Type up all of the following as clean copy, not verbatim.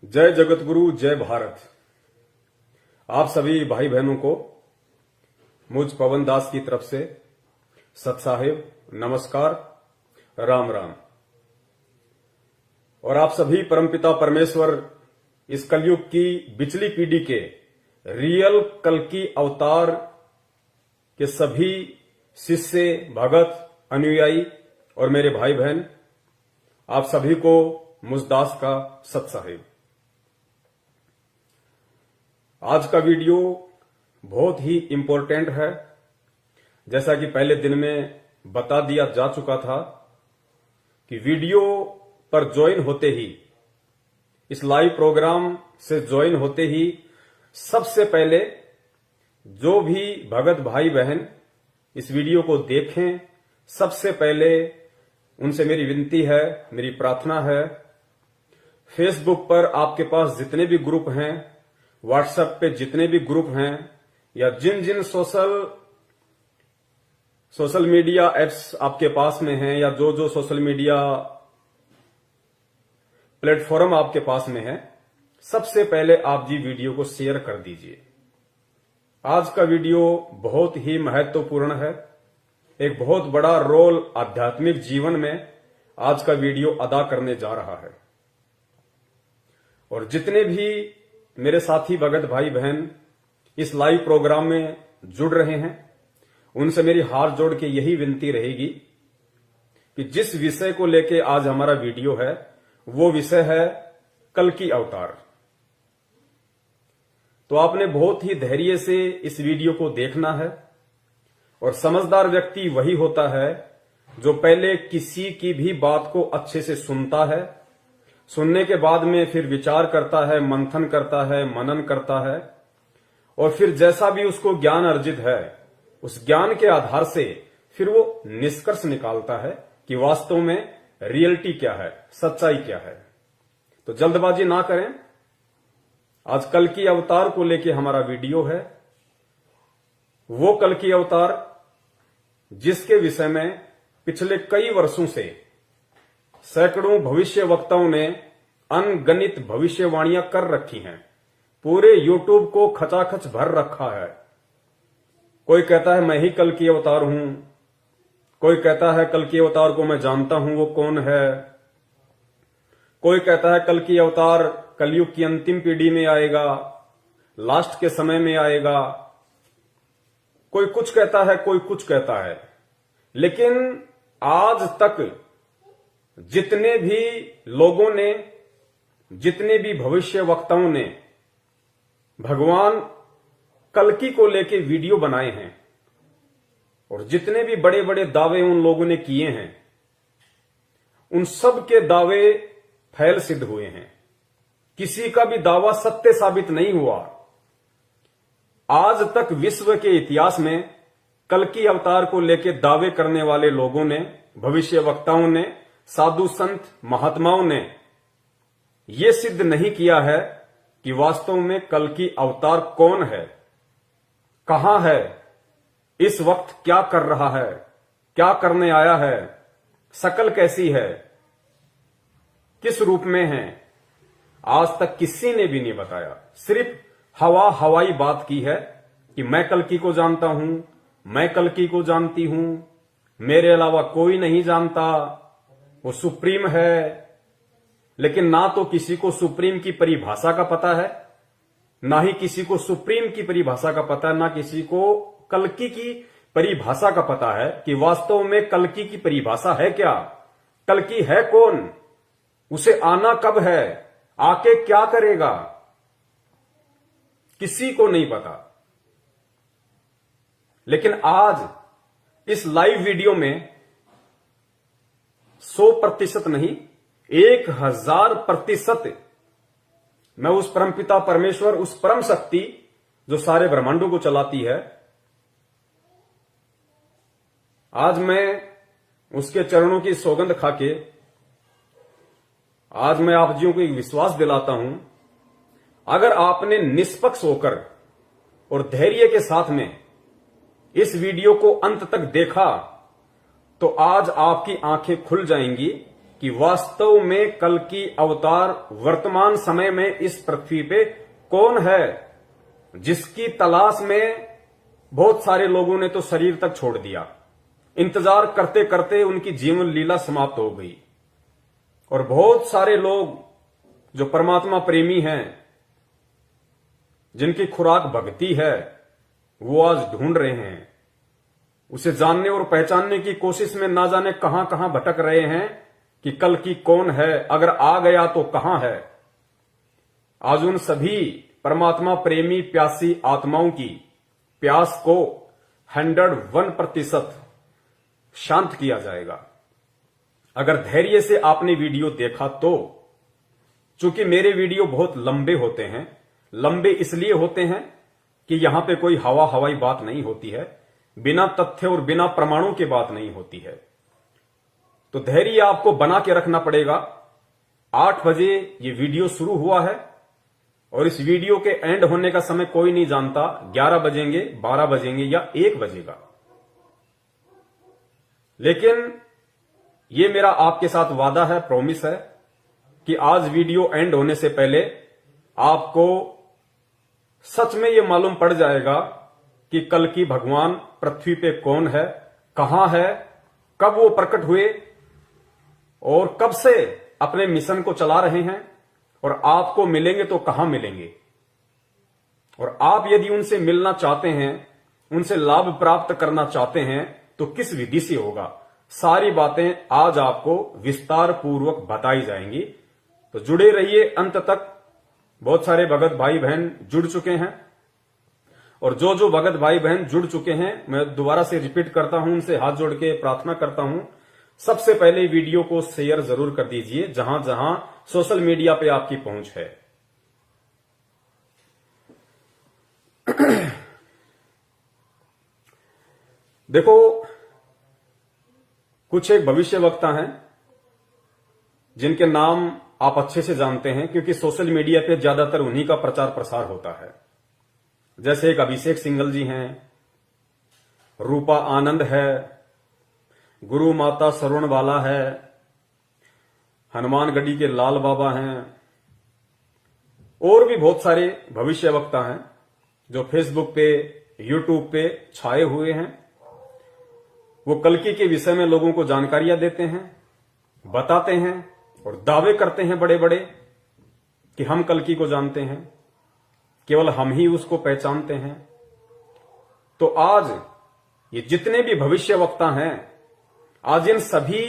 जय जगतगुरु, जय भारत। आप सभी भाई बहनों को मुझ पवन दास की तरफ से सत साहिब नमस्कार, राम राम। और आप सभी परमपिता परमेश्वर इस कलयुग की बिचली पीढ़ी के रियल कल्कि अवतार के सभी शिष्य, भगत, अनुयायी और मेरे भाई बहन, आप सभी को मुझ दास का सत साहिब। आज का वीडियो बहुत ही इंपॉर्टेंट है। जैसा कि पहले दिन में बता दिया जा चुका था कि वीडियो पर ज्वाइन होते ही, इस लाइव प्रोग्राम से ज्वाइन होते ही सबसे पहले जो भी भगत भाई बहन इस वीडियो को देखें, सबसे पहले उनसे मेरी विनती है, मेरी प्रार्थना है, फेसबुक पर आपके पास जितने भी ग्रुप हैं, व्हाट्सएप पे जितने भी ग्रुप हैं, या जिन जिन सोशल मीडिया एप्स आपके पास में हैं, या जो जो सोशल मीडिया प्लेटफॉर्म आपके पास में है, सबसे पहले आप जी वीडियो को शेयर कर दीजिए। आज का वीडियो बहुत ही महत्वपूर्ण है। एक बहुत बड़ा रोल आध्यात्मिक जीवन में आज का वीडियो अदा करने जा रहा है। और जितने भी मेरे साथी भगत भाई बहन इस लाइव प्रोग्राम में जुड़ रहे हैं, उनसे मेरी हाथ जोड़ के यही विनती रहेगी कि जिस विषय को लेके आज हमारा वीडियो है, वो विषय है कल्कि अवतार। तो आपने बहुत ही धैर्य से इस वीडियो को देखना है। और समझदार व्यक्ति वही होता है जो पहले किसी की भी बात को अच्छे से सुनता है, सुनने के बाद में फिर विचार करता है, मंथन करता है, मनन करता है, और फिर जैसा भी उसको ज्ञान अर्जित है, उस ज्ञान के आधार से फिर वो निष्कर्ष निकालता है कि वास्तव में रियलिटी क्या है, सच्चाई क्या है। तो जल्दबाजी ना करें। आज कल्कि अवतार को लेके हमारा वीडियो है। वो कल्कि अवतार जिसके विषय में पिछले कई वर्षों से सैकड़ों भविष्य वक्ताओं ने अनगणित भविष्यवाणियां कर रखी हैं। पूरे यूट्यूब को खचाखच भर रखा है। कोई कहता है मैं ही कल्कि अवतार हूं, कोई कहता है कल्कि अवतार को मैं जानता हूं, वो कौन है। कोई कहता है कल्कि अवतार कलयुग की अंतिम पीढ़ी में आएगा, लास्ट के समय में आएगा। कोई कुछ कहता है, कोई कुछ कहता है। लेकिन आज तक जितने भी लोगों ने, जितने भी भविष्य वक्ताओं ने भगवान कल्कि को लेके वीडियो बनाए हैं, और जितने भी बड़े बड़े दावे उन लोगों ने किए हैं, उन सब के दावे फैल सिद्ध हुए हैं। किसी का भी दावा सत्य साबित नहीं हुआ। आज तक विश्व के इतिहास में कल्कि अवतार को लेकर दावे करने वाले लोगों ने, भविष्य वक्ताओं ने, साधु संत महात्माओं ने यह सिद्ध नहीं किया है कि वास्तव में कल्कि अवतार कौन है, कहां है, इस वक्त क्या कर रहा है, क्या करने आया है, शकल कैसी है, किस रूप में है। आज तक किसी ने भी नहीं बताया। सिर्फ हवाई बात की है कि मैं कल्कि को जानता हूं, मैं कल्कि को जानती हूं, मेरे अलावा कोई नहीं जानता, वो सुप्रीम है। लेकिन ना तो किसी को सुप्रीम की परिभाषा का पता है, ना ही किसी को सुप्रीम की परिभाषा का पता है, ना किसी को कल्कि की परिभाषा का पता है कि वास्तव में कल्कि की परिभाषा है क्या, कल्कि है कौन, उसे आना कब है, आके क्या करेगा, किसी को नहीं पता। लेकिन आज इस लाइव वीडियो में 100% नहीं, 1000% मैं उस परमपिता परमेश्वर, उस परम शक्ति जो सारे ब्रह्मांडों को चलाती है, आज मैं उसके चरणों की सौगंध खाके आज मैं आप जियों को एक विश्वास दिलाता हूं। अगर आपने निष्पक्ष होकर और धैर्य के साथ में इस वीडियो को अंत तक देखा, तो आज आपकी आंखें खुल जाएंगी कि वास्तव में कल की अवतार वर्तमान समय में इस पृथ्वी पे कौन है, जिसकी तलाश में बहुत सारे लोगों ने तो शरीर तक छोड़ दिया। इंतजार करते करते उनकी जीवन लीला समाप्त हो गई। और बहुत सारे लोग जो परमात्मा प्रेमी हैं, जिनकी खुराक भक्ति है, वो आज ढूंढ रहे हैं, उसे जानने और पहचानने की कोशिश में ना जाने कहां कहां भटक रहे हैं कि कल की कौन है, अगर आ गया तो कहां है। आज उन सभी परमात्मा प्रेमी प्यासी आत्माओं की प्यास को 101% शांत किया जाएगा। अगर धैर्य से आपने वीडियो देखा तो, चूंकि मेरे वीडियो बहुत लंबे होते हैं, लंबे इसलिए होते हैं कि यहां पे कोई हवाई बात नहीं होती है, बिना तथ्य और बिना प्रमाणों के बात नहीं होती है। तो धैर्य आपको बना के रखना पड़ेगा। 8 बजे ये वीडियो शुरू हुआ है और इस वीडियो के एंड होने का समय कोई नहीं जानता, 11 बजेंगे, 12 बजेंगे या 1 बजेगा। लेकिन ये मेरा आपके साथ वादा है, प्रॉमिस है कि आज वीडियो एंड होने से पहले आपको सच में ये मालूम पड़ जाएगा कि कल की भगवान पृथ्वी पे कौन है, कहां है, कब वो प्रकट हुए और कब से अपने मिशन को चला रहे हैं, और आपको मिलेंगे तो कहां मिलेंगे। और आप यदि उनसे मिलना चाहते हैं, उनसे लाभ प्राप्त करना चाहते हैं, तो किस विधि से होगा, सारी बातें आज आपको विस्तार पूर्वक बताई जाएंगी। तो जुड़े रहिए अंत तक। बहुत सारे भगत भाई बहन जुड़ चुके हैं, और जो भगत भाई बहन जुड़ चुके हैं, मैं दोबारा से रिपीट करता हूं, उनसे हाथ जोड़ के प्रार्थना करता हूं, सबसे पहले वीडियो को शेयर जरूर कर दीजिए जहां जहां सोशल मीडिया पे आपकी पहुंच है। देखो, कुछ एक भविष्यवक्ता हैं जिनके नाम आप अच्छे से जानते हैं, क्योंकि सोशल मीडिया पे ज्यादातर उन्हीं का प्रचार प्रसार होता है। जैसे एक अभिषेक सिंघल जी हैं, रूपा आनंद है, गुरु माता सरवणवाला है, हनुमानगढ़ी के लाल बाबा हैं, और भी बहुत सारे भविष्यवक्ता हैं जो फेसबुक पे, यूट्यूब पे छाए हुए हैं। वो कल्कि के विषय में लोगों को जानकारियां देते हैं, बताते हैं और दावे करते हैं बड़े बड़े कि हम कल्कि को जानते हैं, केवल हम ही उसको पहचानते हैं। तो आज ये जितने भी भविष्यवक्ता हैं, आज इन सभी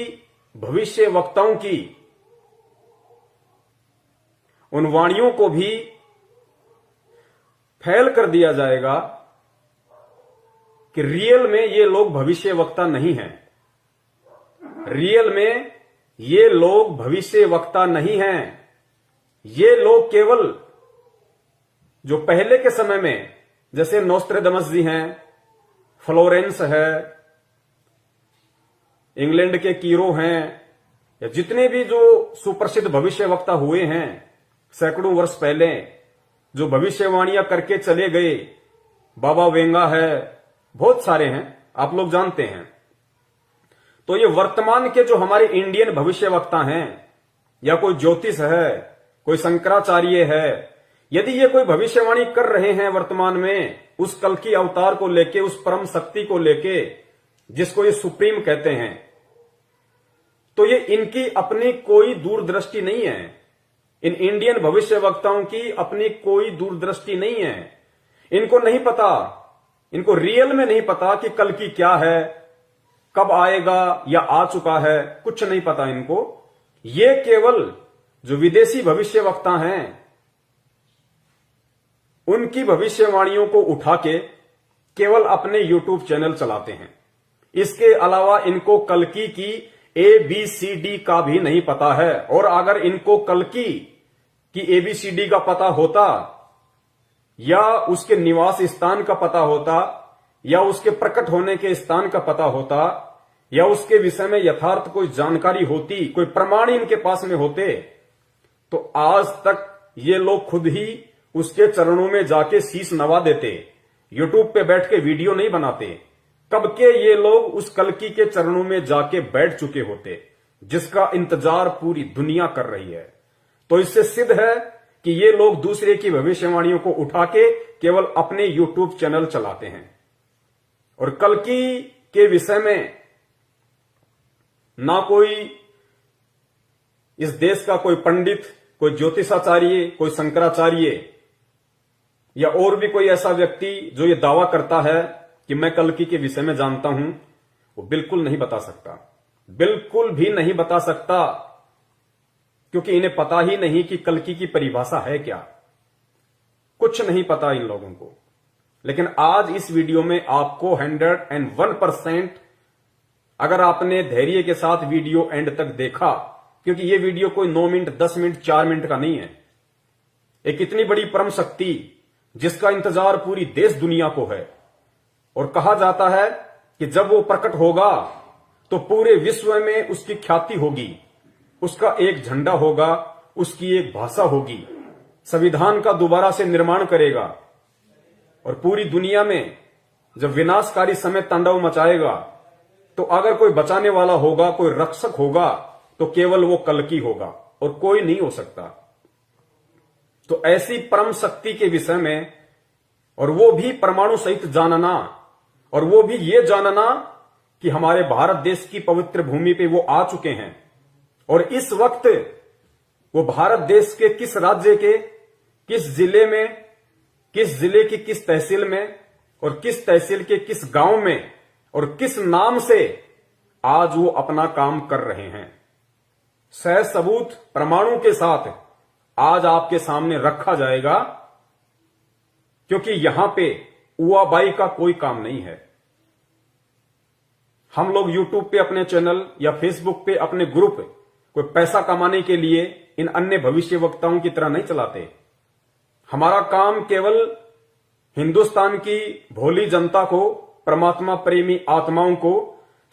भविष्यवक्ताओं की उन वाणियों को भी फैल कर दिया जाएगा कि रियल में ये लोग भविष्यवक्ता नहीं हैं। रियल में ये लोग भविष्यवक्ता नहीं हैं। ये लोग केवल जो पहले के समय में, जैसे नोस्ट्रेडमस जी हैं, फ्लोरेंस है, इंग्लैंड के कीरो हैं, या जितने भी जो सुप्रसिद्ध भविष्यवक्ता हुए हैं सैकड़ों वर्ष पहले, जो भविष्यवाणियां करके चले गए, बाबा वेंगा है, बहुत सारे हैं, आप लोग जानते हैं। तो ये वर्तमान के जो हमारे इंडियन भविष्यवक्ता हैं, या कोई ज्योतिष है, कोई शंकराचार्य है, यदि ये कोई भविष्यवाणी कर रहे हैं वर्तमान में उस कल की अवतार को लेके, उस परम शक्ति को लेके, जिसको ये सुप्रीम कहते हैं, तो ये इनकी अपनी कोई दूरदृष्टि नहीं है। इन इंडियन भविष्यवक्ताओं की अपनी कोई दूरदृष्टि नहीं है। इनको नहीं पता, इनको रियल में नहीं पता कि कल की क्या है, कब आएगा या आ चुका है, कुछ नहीं पता इनको। ये केवल जो विदेशी भविष्यवक्ता हैं, उनकी भविष्यवाणियों को उठा के केवल अपने यूट्यूब चैनल चलाते हैं। इसके अलावा इनको कल्कि की ABCD का भी नहीं पता है। और अगर इनको कल्कि की ABCD का पता होता, या उसके निवास स्थान का पता होता, या उसके प्रकट होने के स्थान का पता होता, या उसके विषय में यथार्थ कोई जानकारी होती, कोई प्रमाण इनके पास में होते, तो आज तक ये लोग खुद ही उसके चरणों में जाके शीश नवा देते। यूट्यूब पे बैठ के वीडियो नहीं बनाते। कब के ये लोग उस कल्कि के चरणों में जाके बैठ चुके होते। जिसका इंतजार पूरी दुनिया कर रही है। तो इससे सिद्ध है कि ये लोग दूसरे की भविष्यवाणियों को उठा के केवल अपने यूट्यूब चैनल चलाते हैं। और कल्कि के विषय में ना कोई इस देश का कोई पंडित, कोई ज्योतिषाचार्य, कोई शंकराचार्य या और भी कोई ऐसा व्यक्ति जो ये दावा करता है कि मैं कल्कि के विषय में जानता हूं, वो बिल्कुल नहीं बता सकता, बिल्कुल भी नहीं बता सकता, क्योंकि इन्हें पता ही नहीं कि कल्कि की परिभाषा है क्या। कुछ नहीं पता इन लोगों को। लेकिन आज इस वीडियो में आपको 101% अगर आपने धैर्य के साथ वीडियो एंड तक देखा, क्योंकि ये वीडियो कोई 9 मिनट, 10 मिनट, 4 मिनट का नहीं है। एक इतनी बड़ी परम शक्ति जिसका इंतजार पूरी देश दुनिया को है, और कहा जाता है कि जब वो प्रकट होगा तो पूरे विश्व में उसकी ख्याति होगी, उसका एक झंडा होगा, उसकी एक भाषा होगी, संविधान का दोबारा से निर्माण करेगा, और पूरी दुनिया में जब विनाशकारी समय तांडव मचाएगा तो अगर कोई बचाने वाला होगा, कोई रक्षक होगा, तो केवल वो कल्कि होगा और कोई नहीं हो सकता। तो ऐसी परम शक्ति के विषय में, और वो भी परमाणु सहित जानना, और वो भी ये जानना कि हमारे भारत देश की पवित्र भूमि पे वो आ चुके हैं, और इस वक्त वो भारत देश के किस राज्य के किस जिले में, किस जिले की किस तहसील में, और किस तहसील के किस गांव में, और किस नाम से आज वो अपना काम कर रहे हैं, सह सबूत प्रमाणों के साथ आज आपके सामने रखा जाएगा। क्योंकि यहां पे उआबाई का कोई काम नहीं है। हम लोग यूट्यूब पे अपने चैनल या फेसबुक पे अपने ग्रुप कोई पैसा कमाने के लिए इन अन्य भविष्य वक्ताओं की तरह नहीं चलाते। हमारा काम केवल हिंदुस्तान की भोली जनता को, परमात्मा प्रेमी आत्माओं को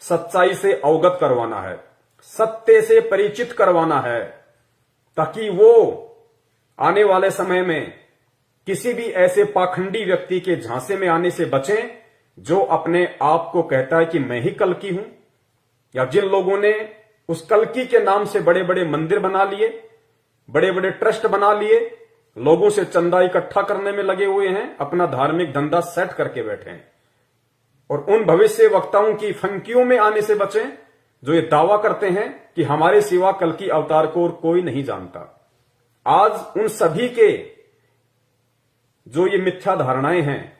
सच्चाई से अवगत करवाना है, सत्य से परिचित करवाना है, ताकि वो आने वाले समय में किसी भी ऐसे पाखंडी व्यक्ति के झांसे में आने से बचें जो अपने आप को कहता है कि मैं ही कल्कि हूं, या जिन लोगों ने उस कल्कि के नाम से बड़े बड़े मंदिर बना लिए, बड़े बड़े ट्रस्ट बना लिए, लोगों से चंदा इकट्ठा करने में लगे हुए हैं, अपना धार्मिक धंधा सेट करके बैठे हैं। और उन भविष्य वक्ताओं की फंकियों में आने से बचें जो ये दावा करते हैं कि हमारे सिवा कल्कि अवतार को और कोई नहीं जानता। आज उन सभी के जो ये मिथ्या धारणाएं हैं,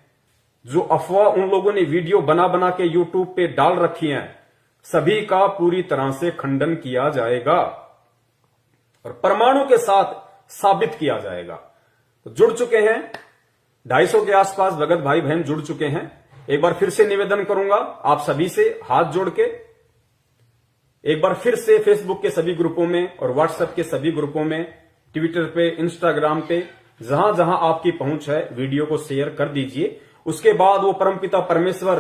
जो अफवाह उन लोगों ने वीडियो बना बना के यूट्यूब पे डाल रखी हैं, सभी का पूरी तरह से खंडन किया जाएगा और परमाणु के साथ साबित किया जाएगा। तो जुड़ चुके हैं 250 के आसपास भगत भाई बहन जुड़ चुके हैं। एक बार फिर से निवेदन करूंगा आप सभी से हाथ जोड़ के, एक बार फिर से फेसबुक के सभी ग्रुपों में और व्हाट्सएप के सभी ग्रुपों में, ट्विटर पे, इंस्टाग्राम पे, जहां जहां आपकी पहुंच है वीडियो को शेयर कर दीजिए। उसके बाद वो परमपिता परमेश्वर,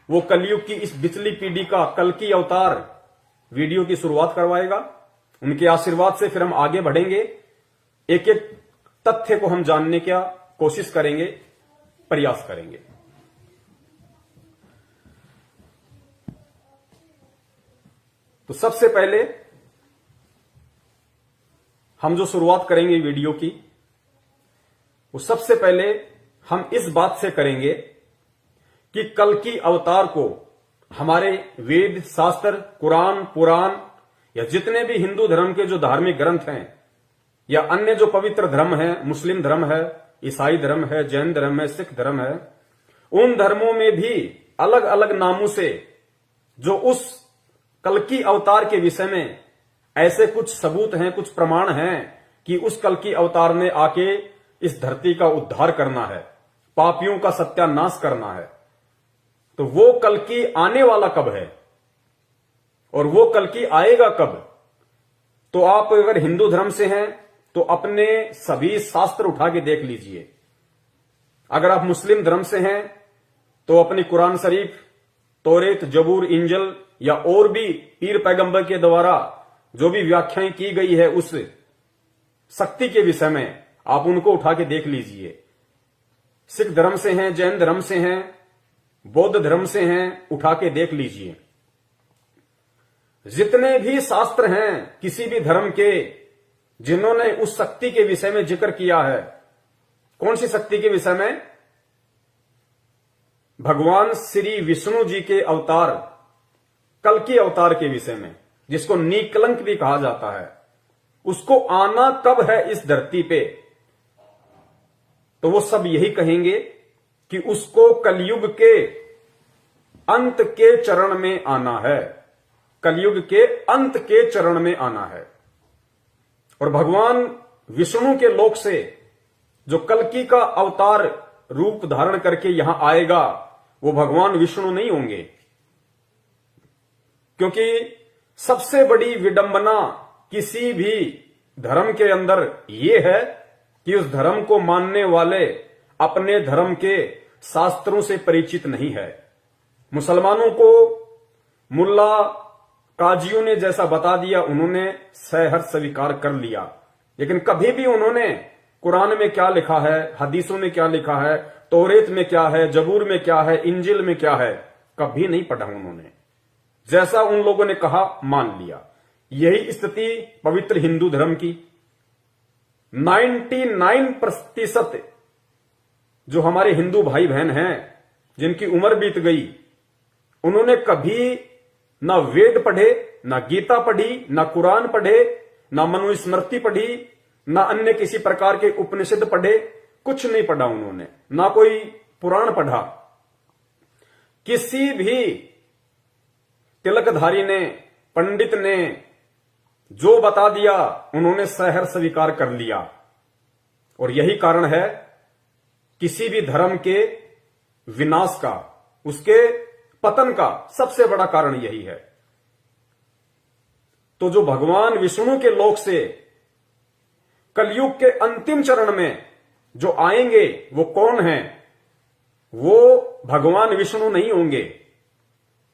वो कलयुग की इस बिचली पीढ़ी का कल्कि अवतार वीडियो की शुरुआत करवाएगा। उनके आशीर्वाद से फिर हम आगे बढ़ेंगे, एक एक तथ्य को हम जानने का कोशिश करेंगे, प्रयास करेंगे। तो सबसे पहले हम जो शुरुआत करेंगे वीडियो की, वो सबसे पहले हम इस बात से करेंगे कि कल्कि अवतार को हमारे वेद, शास्त्र, कुरान, पुराण या जितने भी हिंदू धर्म के जो धार्मिक ग्रंथ हैं या अन्य जो पवित्र धर्म है, मुस्लिम धर्म है, ईसाई धर्म है, जैन धर्म है, सिख धर्म है, उन धर्मों में भी अलग अलग नामों से जो उस कल्कि अवतार के विषय में ऐसे कुछ सबूत हैं, कुछ प्रमाण हैं कि उस कल्कि अवतार ने आके इस धरती का उद्धार करना है, पापियों का सत्यानाश करना है। तो वो कल्कि आने वाला कब है और वो कल्कि आएगा कब? तो आप अगर हिंदू धर्म से हैं तो अपने सभी शास्त्र उठा के देख लीजिए। अगर आप मुस्लिम धर्म से हैं तो अपनी कुरान शरीफ, तौरेत, जबूर, इंजल या और भी पीर पैगंबर के द्वारा जो भी व्याख्याएं की गई है उस शक्ति के विषय में, आप उनको उठा के देख लीजिए। सिख धर्म से हैं, जैन धर्म से हैं, बौद्ध धर्म से हैं, उठा के देख लीजिए। जितने भी शास्त्र हैं किसी भी धर्म के, जिन्होंने उस शक्ति के विषय में जिक्र किया है, कौन सी शक्ति के विषय में? भगवान श्री विष्णु जी के अवतार, कल्कि अवतार के विषय में, जिसको निकलंक भी कहा जाता है, उसको आना कब है इस धरती पे, तो वो सब यही कहेंगे कि उसको कलयुग के अंत के चरण में आना है, कलयुग के अंत के चरण में आना है। और भगवान विष्णु के लोक से जो कल्कि का अवतार रूप धारण करके यहां आएगा, वो भगवान विष्णु नहीं होंगे, क्योंकि सबसे बड़ी विडंबना किसी भी धर्म के अंदर यह है कि उस धर्म को मानने वाले अपने धर्म के शास्त्रों से परिचित नहीं है। मुसलमानों को मुल्ला काजियों ने जैसा बता दिया, उन्होंने सहर्ष स्वीकार कर लिया, लेकिन कभी भी उन्होंने कुरान में क्या लिखा है, हदीसों में क्या लिखा है, तौरेत में क्या है, जबूर में क्या है, इंजिल में क्या है, कभी नहीं पढ़ा उन्होंने। जैसा उन लोगों ने कहा मान लिया। यही स्थिति पवित्र हिंदू धर्म की 99% जो हमारे हिंदू भाई बहन हैं, जिनकी उम्र बीत गई, उन्होंने कभी ना वेद पढ़े, ना गीता पढ़ी, ना कुरान पढ़े, ना मनुस्मृति पढ़ी, ना अन्य किसी प्रकार के उपनिषद पढ़े, कुछ नहीं पढ़ा उन्होंने, ना कोई पुराण पढ़ा। किसी भी तिलकधारी ने, पंडित ने जो बता दिया, उन्होंने सहर्ष स्वीकार कर लिया। और यही कारण है किसी भी धर्म के विनाश का, उसके पतन का सबसे बड़ा कारण यही है। तो जो भगवान विष्णु के लोक से कलयुग के अंतिम चरण में जो आएंगे, वो कौन हैं? वो भगवान विष्णु नहीं होंगे।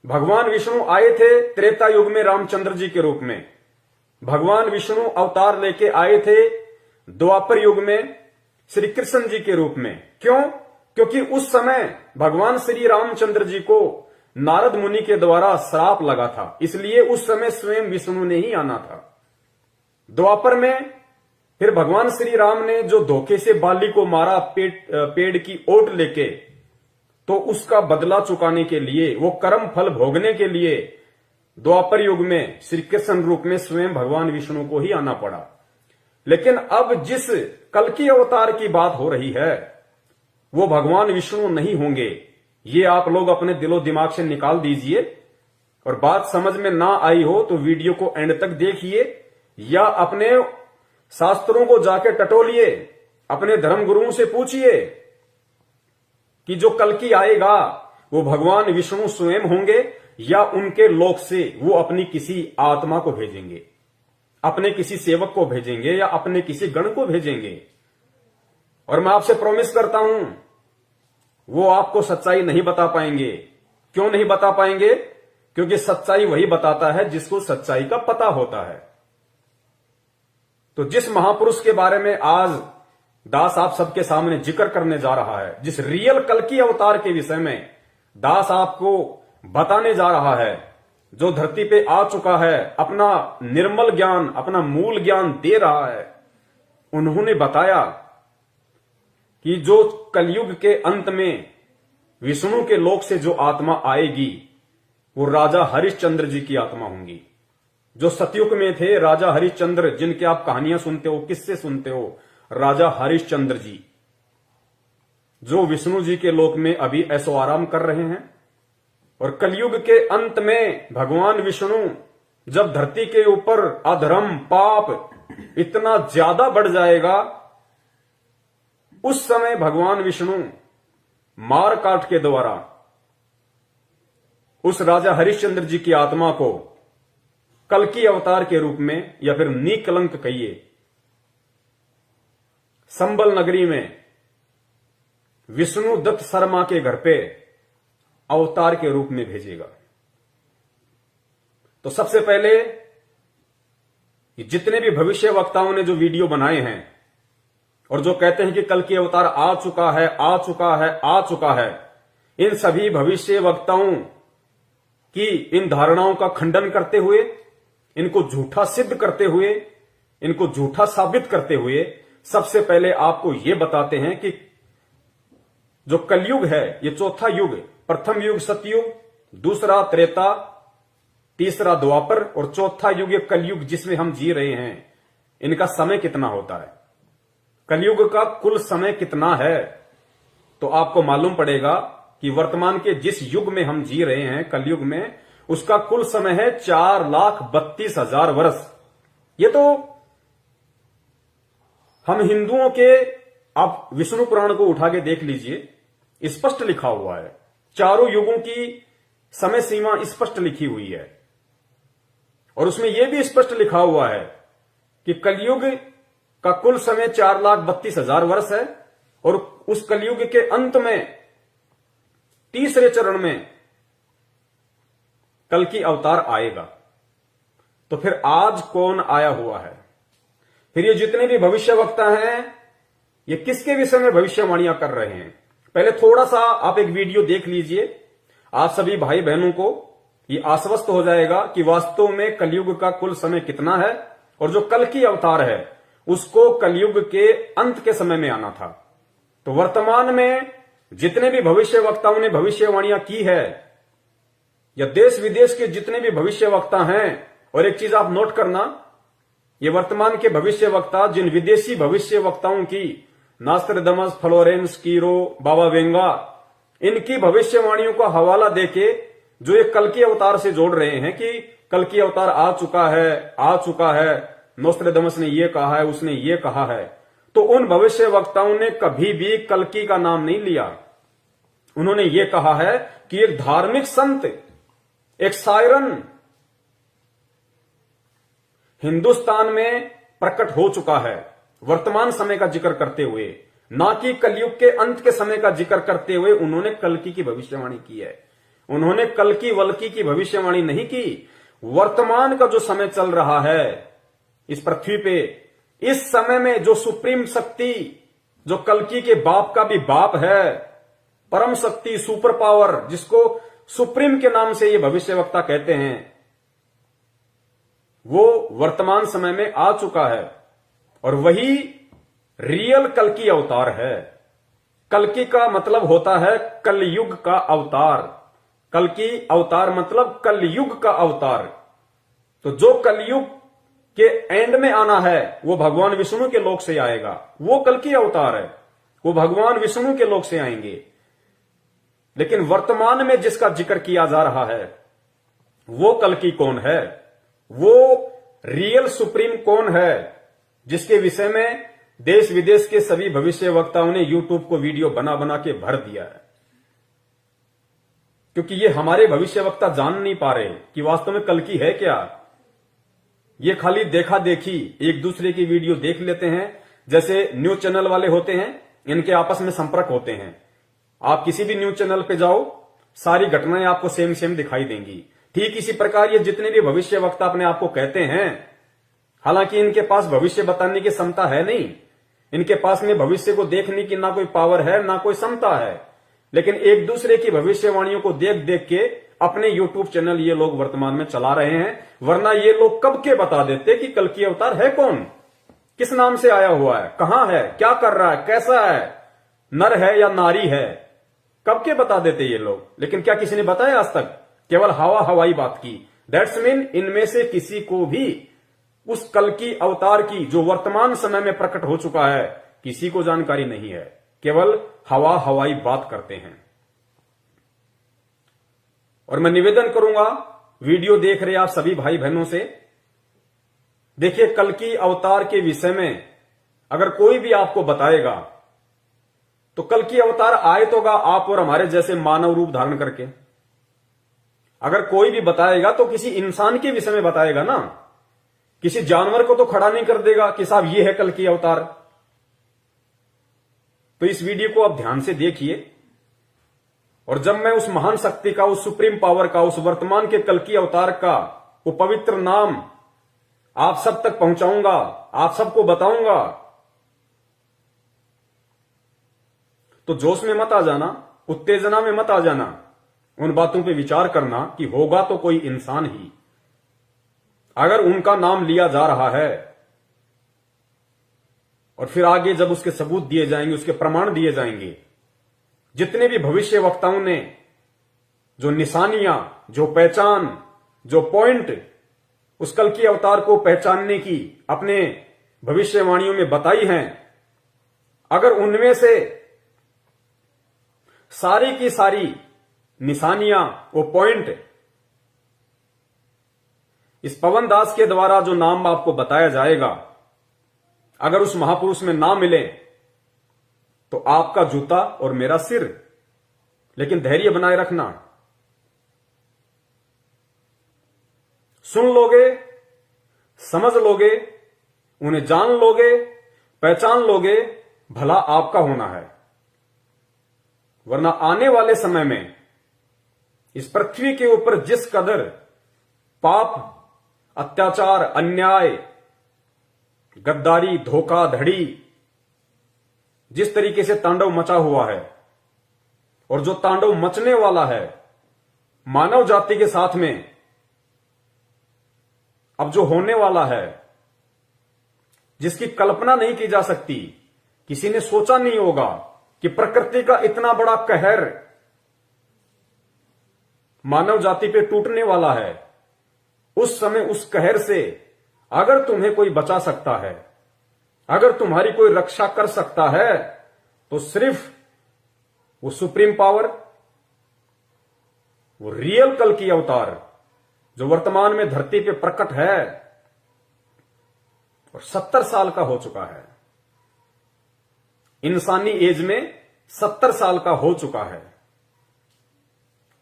भगवान विष्णु आए थे त्रेता युग में रामचंद्र जी के रूप में। भगवान विष्णु अवतार लेके आए थे द्वापर युग में श्री कृष्ण जी के रूप में। क्यों? क्योंकि उस समय भगवान श्री रामचंद्र जी को नारद मुनि के द्वारा श्राप लगा था, इसलिए उस समय स्वयं विष्णु ने ही आना था। द्वापर में फिर भगवान श्री राम ने जो धोखे से बाली को मारा पेड़ की ओट लेके, तो उसका बदला चुकाने के लिए, वो कर्म फल भोगने के लिए द्वापर युग में श्री कृष्ण रूप में स्वयं भगवान विष्णु को ही आना पड़ा। लेकिन अब जिस कल्कि अवतार की बात हो रही है, वो भगवान विष्णु नहीं होंगे। ये आप लोग अपने दिलो दिमाग से निकाल दीजिए, और बात समझ में ना आई हो तो वीडियो को एंड तक देखिए, या अपने शास्त्रों को जाके टटोलिए, अपने धर्म गुरुओं से पूछिए कि जो कल्कि आएगा वो भगवान विष्णु स्वयं होंगे, या उनके लोक से वो अपनी किसी आत्मा को भेजेंगे, अपने किसी सेवक को भेजेंगे, या अपने किसी गण को भेजेंगे। और मैं आपसे प्रॉमिस करता हूं, वो आपको सच्चाई नहीं बता पाएंगे। क्यों नहीं बता पाएंगे? क्योंकि सच्चाई वही बताता है जिसको सच्चाई का पता होता है। तो जिस महापुरुष के बारे में आज दास आप सबके सामने जिक्र करने जा रहा है, जिस रियल कल्कि अवतार के विषय में दास आपको बताने जा रहा है, जो धरती पे आ चुका है, अपना निर्मल ज्ञान, अपना मूल ज्ञान दे रहा है, उन्होंने बताया कि जो कलयुग के अंत में विष्णु के लोक से जो आत्मा आएगी, वो राजा हरिश्चंद्र जी की आत्मा होंगी। जो सतयुग में थे राजा हरिश्चंद्र, जिनके आप कहानियां सुनते हो, किससे सुनते हो, राजा हरिश्चंद्र जी, जो विष्णु जी के लोक में अभी ऐसो आराम कर रहे हैं। और कलयुग के अंत में भगवान विष्णु जब धरती के ऊपर अधर्म पाप इतना ज्यादा बढ़ जाएगा, उस समय भगवान विष्णु मार काट के द्वारा उस राजा हरिश्चंद्र जी की आत्मा को कल्कि अवतार के रूप में, या फिर निकलंक कहिए, संबल नगरी में विष्णु दत्त शर्मा के घर पे अवतार के रूप में भेजेगा। तो सबसे पहले जितने भी भविष्य वक्ताओं ने जो वीडियो बनाए हैं और जो कहते हैं कि कल्कि अवतार आ चुका है, आ चुका है, आ चुका है, इन सभी भविष्य वक्ताओं की इन धारणाओं का खंडन करते हुए इनको झूठा सिद्ध करते हुए, इनको झूठा साबित करते हुए सबसे पहले आपको यह बताते हैं कि जो कलयुग है ये चौथा युग, प्रथम युग सतयुग, दूसरा त्रेता, तीसरा द्वापर और चौथा युग ये कलयुग जिसमें हम जी रहे हैं, इनका समय कितना होता है, कलयुग का कुल समय कितना है। तो आपको मालूम पड़ेगा कि वर्तमान के जिस युग में हम जी रहे हैं कलयुग में, उसका कुल समय है 4,32,000 वर्ष। ये तो हम हिंदुओं के, आप विष्णु पुराण को उठा के देख लीजिए, स्पष्ट लिखा हुआ है, चारों युगों की समय सीमा स्पष्ट लिखी हुई है। और उसमें यह भी स्पष्ट लिखा हुआ है कि कलयुग का कुल समय 4,32,000 वर्ष है और उस कलयुग के अंत में तीसरे चरण में कल की अवतार आएगा। तो फिर आज कौन आया हुआ है? फिर ये जितने भी भविष्यवक्ता हैं ये किसके विषय में भविष्यवाणियां कर रहे हैं? पहले थोड़ा सा आप एक वीडियो देख लीजिए, आप सभी भाई बहनों को ये आश्वस्त हो जाएगा कि वास्तव में कलयुग का कुल समय कितना है और जो कल की अवतार है उसको कलयुग के अंत के समय में आना था। तो वर्तमान में जितने भी भविष्यवक्ताओं ने भविष्यवाणियां की है, या देश विदेश के जितने भी भविष्यवक्ता हैं, और एक चीज आप नोट करना, ये वर्तमान के भविष्यवक्ता जिन विदेशी भविष्यवक्ताओं की, नास्ट्राडामस, फ्लोरेंस, कीरो, बाबा वेंगा, इनकी भविष्यवाणियों का हवाला देके जो ये कल की अवतार से जोड़ रहे हैं कि कल की अवतार आ चुका है, नोस्ट्राडामस ने ये कहा है, उसने ये कहा है, तो उन भविष्यवक्ताओं ने कभी भी कल्कि का नाम नहीं लिया। उन्होंने ये कहा है कि एक धार्मिक संत, एक सायरन हिंदुस्तान में प्रकट हो चुका है, वर्तमान समय का जिक्र करते हुए, ना कि कलयुग के अंत के समय का जिक्र करते हुए उन्होंने कल्कि की भविष्यवाणी की है। उन्होंने कल्कि वल्कि की भविष्यवाणी नहीं की। वर्तमान का जो समय चल रहा है इस पृथ्वी पे, इस समय में जो सुप्रीम शक्ति, जो कल्कि के बाप का भी बाप है, परम शक्ति, सुपर पावर, जिसको सुप्रीम के नाम से ये भविष्यवक्ता कहते हैं, वो वर्तमान समय में आ चुका है और वही रियल कल्कि अवतार है। कल्कि का मतलब होता है कलयुग का अवतार। कल्कि अवतार मतलब कलयुग का अवतार। तो जो कलयुग के एंड में आना है वो भगवान विष्णु के लोक से आएगा, वो कल्कि अवतार है, वो भगवान विष्णु के लोक से आएंगे। लेकिन वर्तमान में जिसका जिक्र किया जा रहा है वो कल्कि कौन है, वो रियल सुप्रीम कौन है, जिसके विषय में देश विदेश के सभी भविष्यवक्ताओं ने यूट्यूब को वीडियो बना बना के भर दिया है। क्योंकि ये हमारे भविष्यवक्ता जान नहीं पा रहे कि वास्तव में कल्कि है क्या। ये खाली देखा देखी एक दूसरे की वीडियो देख लेते हैं, जैसे न्यूज चैनल वाले होते हैं, इनके आपस में संपर्क होते हैं। आप किसी भी न्यूज चैनल पे जाओ, सारी घटनाएं आपको सेम सेम दिखाई देंगी। ठीक इसी प्रकार ये जितने भी भविष्यवक्ता अपने आप को कहते हैं, हालांकि इनके पास भविष्य बताने की क्षमता है नहीं, इनके पास में भविष्य को देखने की ना कोई पावर है ना कोई क्षमता है, लेकिन एक दूसरे की भविष्यवाणियों को देख देख के अपने यूट्यूब चैनल ये लोग वर्तमान में चला रहे हैं। वरना ये लोग कब के बता देते कि कल्कि अवतार है कौन, किस नाम से आया हुआ है, कहां है, क्या कर रहा है, कैसा है, नर है या नारी है, कब के बता देते ये लोग। लेकिन क्या किसी ने बताया आज तक? केवल हवा हवाई बात की। दैट्स मीन इनमें से किसी को भी उस कल्कि अवतार की जो वर्तमान समय में प्रकट हो चुका है, किसी को जानकारी नहीं है, केवल हवा हवाई बात करते हैं। और मैं निवेदन करूंगा वीडियो देख रहे आप सभी भाई बहनों से, देखिए कल्कि अवतार के विषय में अगर कोई भी आपको बताएगा तो कल्कि अवतार आए तो आप और हमारे जैसे मानव रूप धारण करके। अगर कोई भी बताएगा तो किसी इंसान के विषय में बताएगा ना, किसी जानवर को तो खड़ा नहीं कर देगा कि साहब ये है कल्कि अवतार। तो इस वीडियो को आप ध्यान से देखिए, और जब मैं उस महान शक्ति का, उस सुप्रीम पावर का, उस वर्तमान के कल्कि अवतार का वो पवित्र नाम आप सब तक पहुंचाऊंगा, आप सबको बताऊंगा, तो जोश में मत आ जाना, उत्तेजना में मत आ जाना। उन बातों पे विचार करना कि होगा तो कोई इंसान ही। अगर उनका नाम लिया जा रहा है और फिर आगे जब उसके सबूत दिए जाएंगे, उसके प्रमाण दिए जाएंगे, जितने भी भविष्य वक्ताओं ने जो निशानियां, जो पहचान, जो पॉइंट उस कल की अवतार को पहचानने की अपने भविष्यवाणियों में बताई हैं, अगर उनमें से सारी की सारी निशानियां, वो पॉइंट इस पवन दास के द्वारा जो नाम आपको बताया जाएगा, अगर उस महापुरुष में ना मिले तो आपका जूता और मेरा सिर। लेकिन धैर्य बनाए रखना, सुन लोगे, समझ लोगे, उन्हें जान लोगे, पहचान लोगे, भला आपका होना है। वरना आने वाले समय में इस पृथ्वी के ऊपर जिस कदर पाप, अत्याचार, अन्याय, गद्दारी, धोखाधड़ी जिस तरीके से तांडव मचा हुआ है और जो तांडव मचने वाला है मानव जाति के साथ में, अब जो होने वाला है, जिसकी कल्पना नहीं की जा सकती, किसी ने सोचा नहीं होगा कि प्रकृति का इतना बड़ा कहर मानव जाति पे टूटने वाला है। उस समय उस कहर से अगर तुम्हें कोई बचा सकता है, अगर तुम्हारी कोई रक्षा कर सकता है, तो सिर्फ वो सुप्रीम पावर, वो रियल कल की अवतार जो वर्तमान में धरती पे प्रकट है और 70 साल का हो चुका है, इंसानी एज में 70 साल का हो चुका है।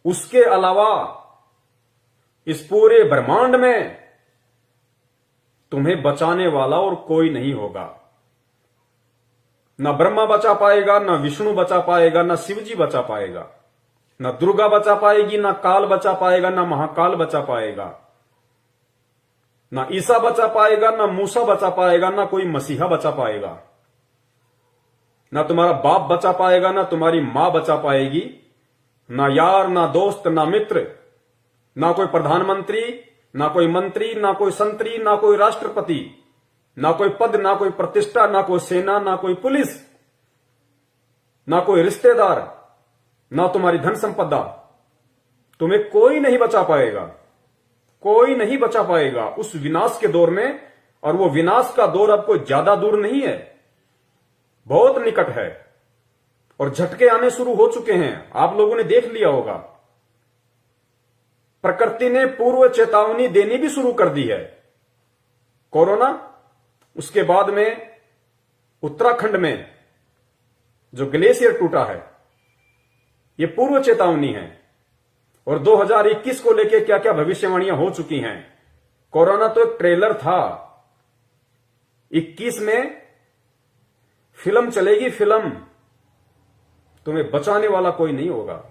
उसके अलावा इस पूरे ब्रह्मांड में तुम्हें बचाने वाला और कोई नहीं होगा। ना ब्रह्मा बचा पाएगा, ना विष्णु बचा पाएगा, ना शिवजी बचा पाएगा, ना दुर्गा बचा पाएगी, ना काल बचा पाएगा, ना महाकाल बचा पाएगा, ना ईसा बचा पाएगा, ना मूसा बचा पाएगा, ना कोई मसीहा बचा पाएगा, ना तुम्हारा बाप बचा पाएगा, ना तुम्हारी मां बचा पाएगी, ना यार, ना दोस्त, ना मित्र, ना कोई प्रधानमंत्री, ना कोई मंत्री, ना कोई संतरी, ना कोई राष्ट्रपति, ना कोई पद, ना कोई प्रतिष्ठा, ना कोई सेना, ना कोई पुलिस, ना कोई रिश्तेदार, ना तुम्हारी धन संपदा, तुम्हें कोई नहीं बचा पाएगा, कोई नहीं बचा पाएगा उस विनाश के दौर में। और वो विनाश का दौर अब कोई ज्यादा दूर नहीं है, बहुत निकट है और झटके आने शुरू हो चुके हैं। आप लोगों ने देख लिया होगा, प्रकृति ने पूर्व चेतावनी देनी भी शुरू कर दी है। कोरोना, उसके बाद में उत्तराखंड में जो ग्लेशियर टूटा है, ये पूर्व चेतावनी है। और 2021 को लेके क्या क्या भविष्यवाणियां हो चुकी हैं। कोरोना तो एक ट्रेलर था, 21 में फिल्म चलेगी, फिल्म, तुम्हें बचाने वाला कोई नहीं होगा।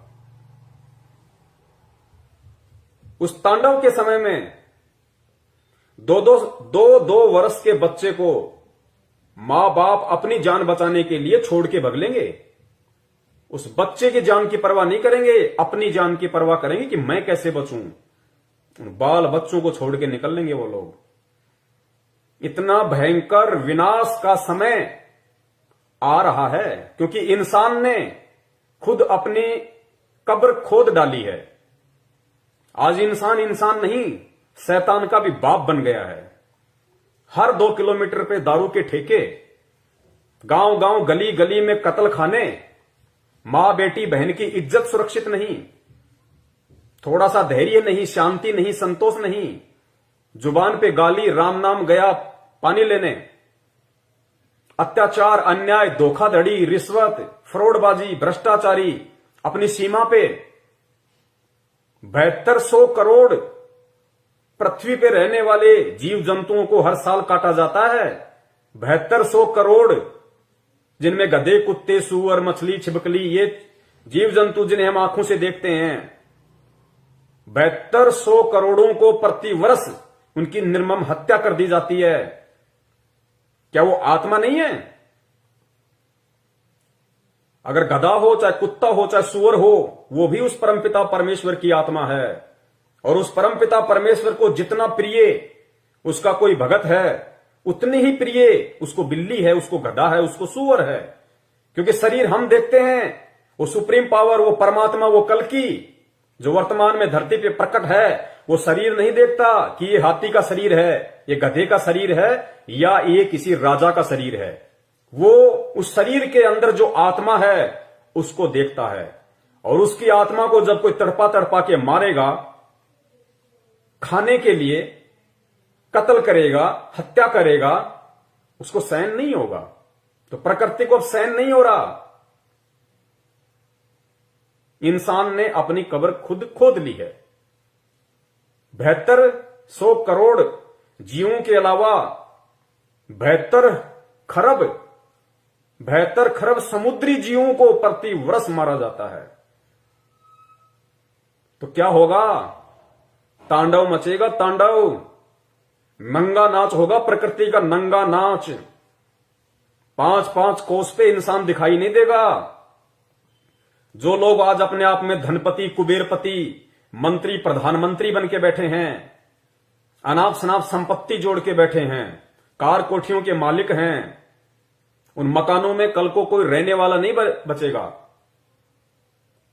उस तांडव के समय में दो वर्ष के बच्चे को मां बाप अपनी जान बचाने के लिए छोड़ के भग लेंगे। उस बच्चे की जान की परवाह नहीं करेंगे, अपनी जान की परवाह करेंगे कि मैं कैसे बचूं। उन बाल बच्चों को छोड़ के निकल लेंगे वो लोग। इतना भयंकर विनाश का समय आ रहा है क्योंकि इंसान ने खुद अपनी कब्र खोद डाली है। आज इंसान नहीं, शैतान का भी बाप बन गया है। हर 2 किलोमीटर पे दारू के ठेके, गांव गांव गली गली में कत्ल खाने, मां बेटी बहन की इज्जत सुरक्षित नहीं, थोड़ा सा धैर्य नहीं, शांति नहीं, संतोष नहीं, जुबान पे गाली, राम नाम गया पानी लेने, अत्याचार, अन्याय, धोखाधड़ी, रिश्वत, फ्रॉडबाजी, भ्रष्टाचारी अपनी सीमा पे। 7200 करोड़ पृथ्वी पे रहने वाले जीव जंतुओं को हर साल काटा जाता है। 7200 करोड़, जिनमें गधे, कुत्ते, सूअर, मछली, छिपकली, ये जीव जंतु जिन्हें हम आंखों से देखते हैं। 7200 करोड़ों को प्रतिवर्ष उनकी निर्मम हत्या कर दी जाती है। क्या वो आत्मा नहीं है? अगर गधा हो, चाहे कुत्ता हो, चाहे सूअर हो, वो भी उस परमपिता परमेश्वर की आत्मा है। और उस परमपिता परमेश्वर को जितना प्रिय उसका कोई भगत है, उतनी ही प्रिय उसको बिल्ली है, उसको गधा है, उसको सूअर है। क्योंकि शरीर हम देखते हैं, वो सुप्रीम पावर, वो परमात्मा, वो कल्कि जो वर्तमान में धरती पे प्रकट है, वो शरीर नहीं देखता कि ये हाथी का शरीर है, ये गधे का शरीर है, या ये किसी राजा का शरीर है। वो उस शरीर के अंदर जो आत्मा है उसको देखता है। और उसकी आत्मा को जब कोई तड़पा तड़पा के मारेगा, खाने के लिए कत्ल करेगा, हत्या करेगा, उसको सहन नहीं होगा। तो प्रकृति को अब सहन नहीं हो रहा। इंसान ने अपनी कब्र खुद खोद ली है। 7200 करोड़ जीवों के अलावा 72 खरब समुद्री जीवों को प्रति वर्ष मारा जाता है। तो क्या होगा? तांडव मचेगा, तांडव। नंगा नाच होगा, प्रकृति का नंगा नाच। 5-5 कोस पे इंसान दिखाई नहीं देगा। जो लोग आज अपने आप में धनपति, कुबेरपति, मंत्री, प्रधानमंत्री बन के बैठे हैं, अनाप शनाप संपत्ति जोड़ के बैठे हैं, कार कोठियों के मालिक हैं, उन मकानों में कल को कोई रहने वाला नहीं बचेगा।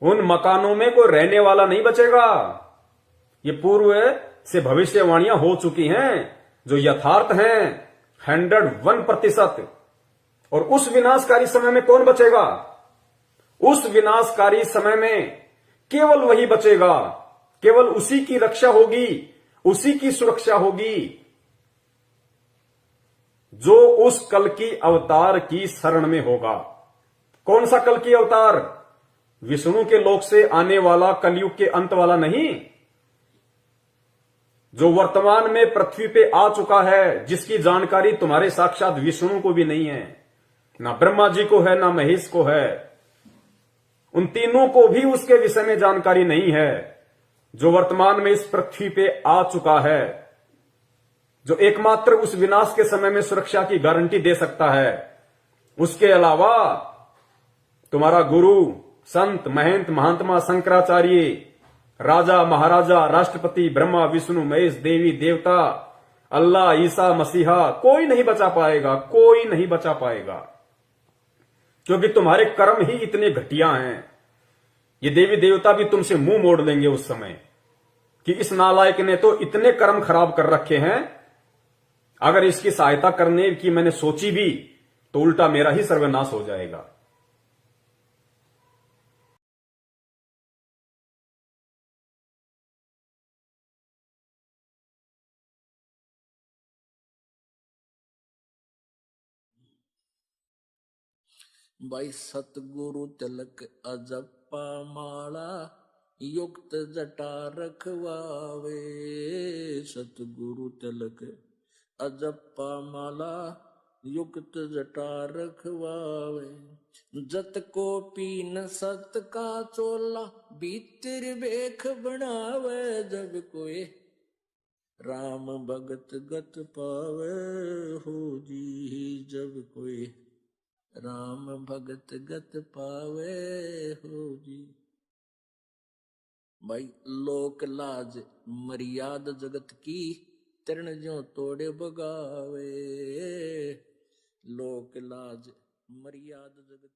उन मकानों में कोई रहने वाला नहीं बचेगा। ये पूर्व से भविष्यवाणियां हो चुकी हैं, जो यथार्थ हैं 101%। और उस विनाशकारी समय में कौन बचेगा? उस विनाशकारी समय में केवल वही बचेगा, केवल उसी की रक्षा होगी, उसी की सुरक्षा होगी जो उस कल की अवतार की शरण में होगा। कौन सा कल की अवतार? विष्णु के लोक से आने वाला, कलयुग के अंत वाला नहीं, जो वर्तमान में पृथ्वी पे आ चुका है, जिसकी जानकारी तुम्हारे साक्षात विष्णु को भी नहीं है, ना ब्रह्मा जी को है, ना महेश को है। उन तीनों को भी उसके विषय में जानकारी नहीं है। जो वर्तमान में इस पृथ्वी पे आ चुका है, जो एकमात्र उस विनाश के समय में सुरक्षा की गारंटी दे सकता है। उसके अलावा तुम्हारा गुरु, संत, महंत, महात्मा, शंकराचार्य, राजा, महाराजा, राष्ट्रपति, ब्रह्मा, विष्णु, महेश, देवी, देवता, अल्लाह, ईसा मसीहा, कोई नहीं बचा पाएगा, कोई नहीं बचा पाएगा। क्योंकि तुम्हारे कर्म ही इतने घटिया हैं। ये देवी देवता भी तुमसे मुंह मोड़ लेंगे उस समय कि इस नालायक ने तो इतने कर्म खराब कर रखे हैं, अगर इसकी सहायता करने की मैंने सोची भी तो उल्टा मेरा ही सर्वनाश हो जाएगा। भाई सतगुरु तिलक अजप्पा माला युक्त जटा रखवावे। सतगुरु तिलक अजप्पा माला युक्त जटा रखवावे। जत को पीन सत का चोला भीतर बेख बनावे। जब कोई राम भगत गत पावे हो जी। जब कोई राम भगत गत पावे हो जी। भाई लोक लाज मर्याद जगत की तरण जो तोड़े बगावे। लोक लाज मर्याद जगत